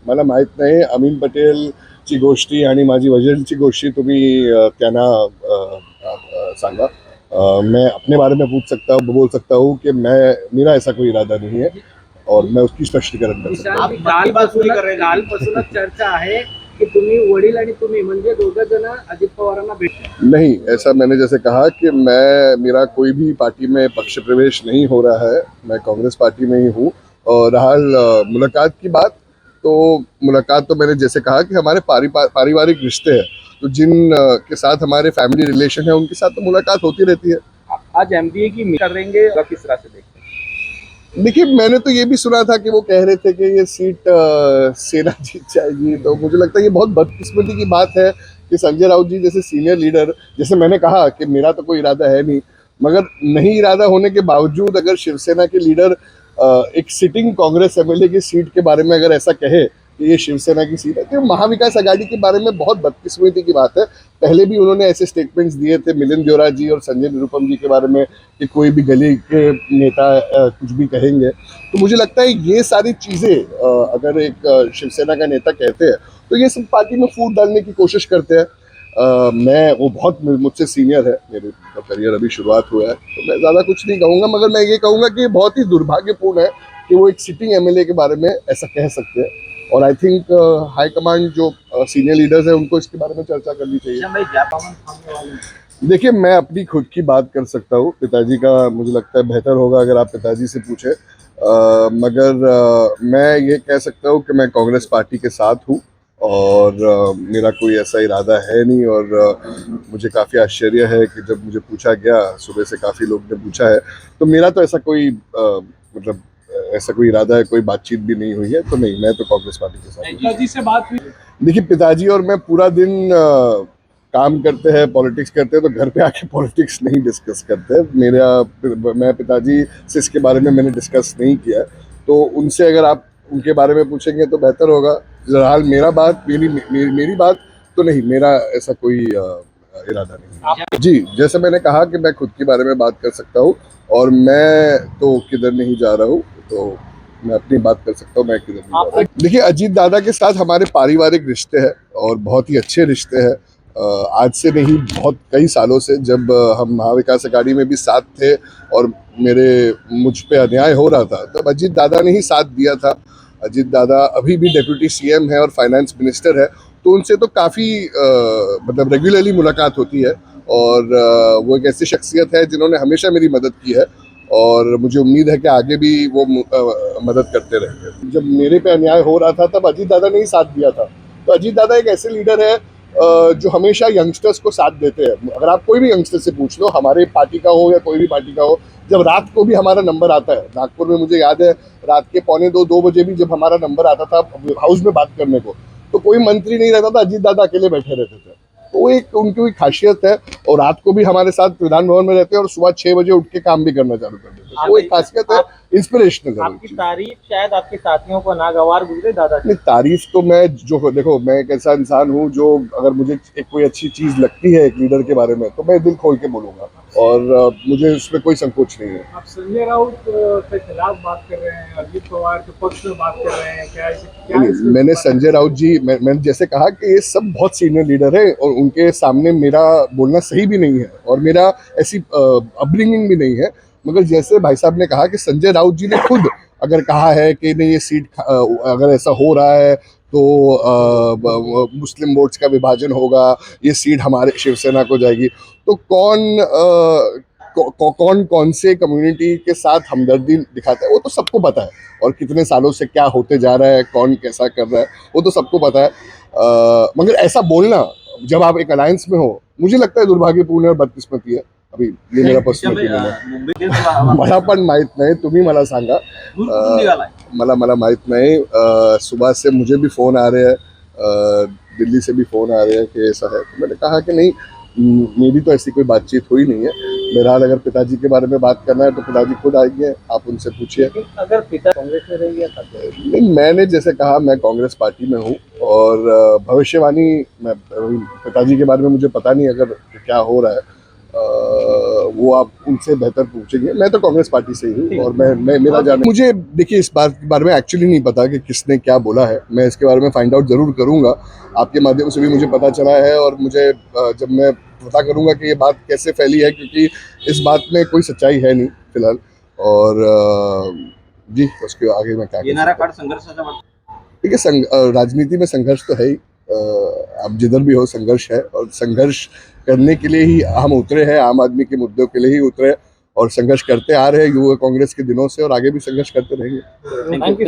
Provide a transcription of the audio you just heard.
मला माहीत नाही. अमीन पटेलची गोष्टी आणि माझी वजीरची गोष्टी तुम्ही त्यांना सांगा. मैं अपने बारे में बोल सकता हूँ कि मेरा ऐसा कोई इरादा नहीं है और मैं उसकी स्पष्टीकरण कर सकता हूँ. कालपासूनच चर्चा आहे की तुम्ही वडील आणि तुम्ही म्हणजे दोघं जण अजित पवारांना भेटले. नहीं, ऐसा मैंने जैसे कहा कि मेरा कोई भी पार्टी में पक्ष प्रवेश नहीं हो रहा है. मैं कांग्रेस पार्टी में ही हूँ. और रहा मुलाकात की बात, तो मुलाकात तो मैंने जैसे कहा कि हमारे पारिवारिक रिश्ते हैं, तो जिन के साथ हमारे फैमिली रिलेशन है उनके साथ तो मुलाकात होती रहती है. आज एमबीए की करेंगे किस तरह से देखते हैं? देखिए, मैंने तो ये भी सुना था कि वो कह रहे थे कि ये सीट सेना जीत जाएगी, तो मुझे लगता है ये बहुत बदकिस्मती की बात है कि संजय राउत जी जैसे सीनियर लीडर, जैसे मैंने कहा कि मेरा तो कोई इरादा है नहीं, मगर नहीं इरादा होने के बावजूद अगर शिवसेना के लीडर एक सिटिंग कांग्रेस एमएलए की सीट के बारे में अगर ऐसा कहे कि ये शिवसेना की सीट है, तो महाविकास आघाड़ी के बारे में बहुत बदकिस्मती की बात है. पहले भी उन्होंने ऐसे स्टेटमेंट्स दिए थे मिलिंद देवरा जी और संजय निरुपम जी के बारे में कि कोई भी गली के नेता कुछ भी कहेंगे. तो मुझे लगता है ये सारी चीज़ें अगर एक शिवसेना का नेता कहते हैं तो ये सब पार्टी में फूट डालने की कोशिश करते हैं. मैं वो बहुत मुझसे सीनियर है, मेरे करियर अभी शुरुआत हुआ है, तो मैं ज़्यादा कुछ नहीं कहूँगा, मगर मैं ये कहूँगा कि बहुत ही दुर्भाग्यपूर्ण है कि वो एक सिटिंग एमएलए के बारे में ऐसा कह सकते हैं. और आई थिंक हाईकमांड जो सीनियर लीडर्स हैं उनको इसके बारे में चर्चा करनी चाहिए. देखिए, मैं अपनी खुद की बात कर सकता हूँ. पिताजी का मुझे लगता है बेहतर होगा अगर आप पिताजी से पूछें. मगर मैं ये कह सकता हूँ कि मैं कांग्रेस पार्टी के साथ हूँ और मेरा कोई ऐसा इरादा है नहीं. और मुझे काफ़ी आश्चर्य है कि जब मुझे पूछा गया, सुबह से काफ़ी लोग ने पूछा है, तो मेरा तो ऐसा कोई मतलब ऐसा कोई इरादा है, कोई बातचीत भी नहीं हुई है. तो नहीं, मैं तो कांग्रेस पार्टी के साथ हूँ. पिताजी से बात हुई? देखिए, पिताजी और मैं पूरा दिन काम करते हैं, पॉलिटिक्स करते हैं, तो घर पे आके पॉलिटिक्स नहीं डिस्कस करते. मैं पिताजी से इसके बारे में मैंने डिस्कस नहीं किया, तो उनसे अगर आप उनके बारे में पूछेंगे तो बेहतर होगा. फिलहाल मेरी बात तो नहीं, मेरा ऐसा कोई इरादा नहीं. जी, जैसे मैंने कहा कि मैं खुद के बारे में बात कर सकता हूँ और मैं तो किधर नहीं जा रहा हूँ, तो मैं अपनी बात कर सकता हूँ मैं किधर नहीं जा रहा हूँ. देखिए, अजीत दादा के साथ हमारे पारिवारिक रिश्ते हैं और बहुत ही अच्छे रिश्ते हैं. आज से नहीं, बहुत कई सालों से, जब हम महाविकास आघाड़ी में भी साथ थे और मुझ पे अन्याय हो रहा था, तब अजीत दादा ने ही साथ दिया था. अजीत दादा अभी भी डेप्यूटी सीएम है और फाइनेंस मिनिस्टर है, तो उनसे तो काफ़ी मतलब रेगुलरली मुलाकात होती है. और वो एक ऐसी शख्सियत है जिन्होंने हमेशा मेरी मदद की है और मुझे उम्मीद है कि आगे भी वो मदद करते रहेंगे. जब मेरे पे अन्याय हो रहा था तब अजीत दादा ने ही साथ दिया था. तो अजीत दादा एक ऐसे लीडर है जो हमेशा यंगस्टर्स को साथ देते हैं. अगर आप कोई भी यंगस्टर से पूछ लो, हमारे पार्टी का हो या कोई भी पार्टी का हो, जब रात को भी हमारा नंबर आता है, नागपुर में मुझे याद है रात के 1:45-2 बजे भी जब हमारा नंबर आता था हाउस में बात करने को, तो कोई मंत्री नहीं रहता था, अजीत दादा अकेले बैठे रहते थे. तो वो एक उनकी खासियत है. और रात को भी हमारे साथ विधान भवन में रहते हैं और सुबह 6 बजे उठ के काम भी करना चालू कर देते हैं. वो एक खासियत है, इंस्पिरेशनल है. आपकी तारीफ शायद आपके साथियों को नागवार गुजरे दादा की. नहीं, तारीफ तो देखो, मैं एक ऐसा इंसान हूँ जो अगर मुझे कोई अच्छी चीज़ लगती है एक लीडर के बारे में, तो मैं दिल खोल के बोलूँगा और मुझे उसमें कोई संकोच नहीं है. आप संजय राउत के खिलाफ बात कर रहे हैं, अजित पवार के पक्ष में बात कर रहे हैं, क्या मैंने संजय राउत जी, मैंने जैसे कहा कि ये सब बहुत सीनियर लीडर है और उनके सामने मेरा बोलना सही भी नहीं है और मेरा ऐसी अपब्रिंगिंग भी नहीं है. मगर जैसे भाई साहब ने कहा कि संजय राउत जी ने खुद अगर कहा है कि नहीं, ये सीट अगर ऐसा हो रहा है तो मुस्लिम वोट्स का विभाजन होगा, ये सीट हमारे शिवसेना को जाएगी, तो कौन से कम्युनिटी के साथ हमदर्दी दिखाता है वो तो सबको पता है. और कितने सालों से क्या होते जा रहा है, कौन कैसा कर रहा है, वो तो सबको पता है. मगर ऐसा बोलना जब आप एक अलायंस में हो, मुझे लगता है दुर्भाग्यपूर्ण और बदकिस्मती आहे. अभी हे मेरा पर्सनल ओपिनियन आहे. मला पण माहित नाही, तुम्ही मला सांगा. मला माहित नाही. सुबह से मुझे भी फ़ोन आ रहे हैं, दिल्ली से भी फ़ोन आ रहे हैं कि ऐसा है. तो मैंने कहा कि नहीं, मेरी तो ऐसी कोई बातचीत हुई नहीं है. बहरहाल अगर पिताजी के बारे में बात करना है तो पिताजी खुद आएंगे, आप उनसे पूछिए. अगर पिता कांग्रेस में रहेंगे नहीं, मैंने जैसे कहा मैं कांग्रेस पार्टी में हूँ और भविष्यवाणी पिताजी के बारे में मुझे पता नहीं अगर क्या हो रहा है, वो आप उनसे बेहतर पूछेंगे। मैं तो कांग्रेस पार्टी से ही हूँ और मैं मेरा जान मुझे देखिए इस बात के बारे में एक्चुअली नहीं पता कि किसने क्या बोला है। मैं इसके बारे में फाइंड आउट जरूर करूंगा, आपके माध्यम से भी मुझे पता चला है और मुझे जब मैं पता करूंगा कि ये बात कैसे फैली है, क्योंकि इस बात में कोई सच्चाई है नहीं फिलहाल। और जी उसके आगे मैं क्या येणारा काळ संघर्षाचा वाटतो. देखिए राजनीति में संघर्ष तो है ही, अब जिधर भी हो संघर्ष है और संघर्ष करने के लिए ही हम उतरे हैं, आम आदमी के मुद्दों के लिए ही उतरे और संघर्ष करते आ रहे हैं युवा कांग्रेस के दिनों से और आगे भी संघर्ष करते रहेंगे। थँक्यू.